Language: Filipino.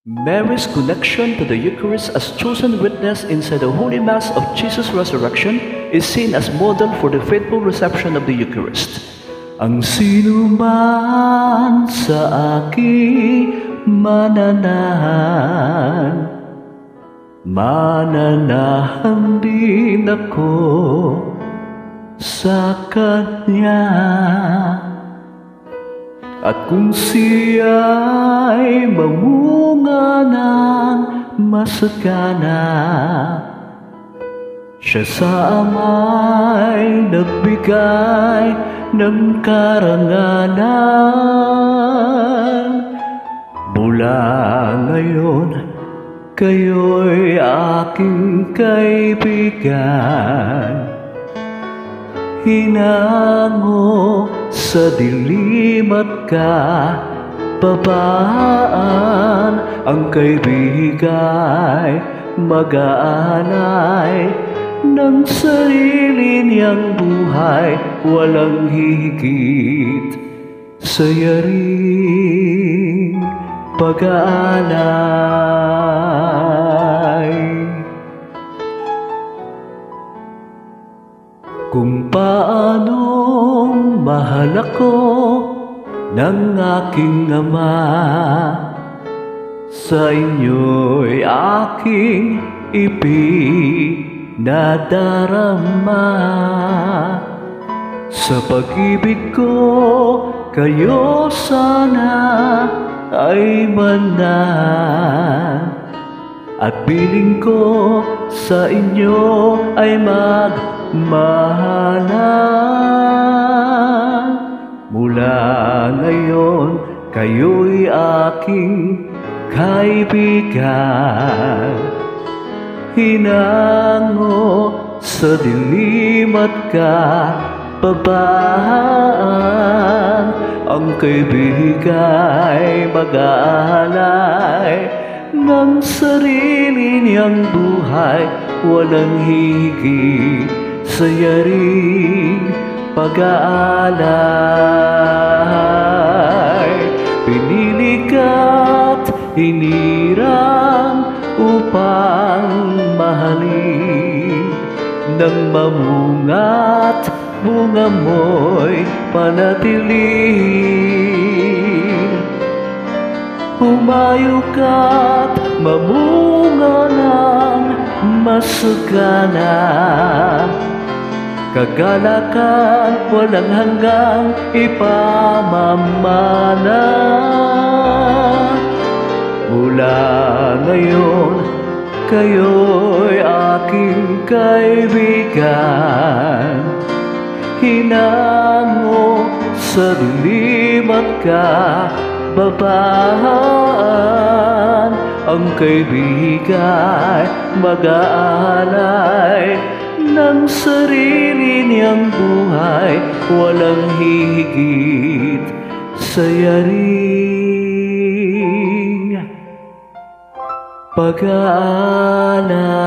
Mary's connection to the Eucharist as chosen witness inside the Holy Mass of Jesus' resurrection is seen as model for the faithful reception of the Eucharist. Ang sino man sa aking mananahan, mananahan din ako sa Kanya. At kung siya'y mamunga ng masagana, siya sa Ama'y nagbigay ng karangalan. Mula ngayon, kayo'y aking kaibigan. Hinango sa dilim at kababaan, ang kaibigay mag-aanay ng sarili niyang buhay, walang higit sa yaring pag-aalay. Kung paanong mahal ako ng aking Ama, sa inyo'y aking ipinadarama. Sa pag-ibig ko kayo sana ay manan, at piling ko sa inyo ay magmahalan. Mula ngayon, kayo'y aking kaibigan. Hinango sa dilim at kababaan, ang kaibigay mag-aalay ng sarili niyang buhay, walang higit sa yaring pag-aalay. Pinili ka't hinirang upang mahalin, nang mamunga't bunga mo'y panatilihin. Humayo ka't mamunga ng masagana, kagalakan walang hanggang ipamamana. Mula ngayon, kayo'y aking kaibigan. Hinango sa dilim at kababaan, ang kaibigay mag-aalay ng sarili niyang buhay, walang higit sa yaring pag-aalay.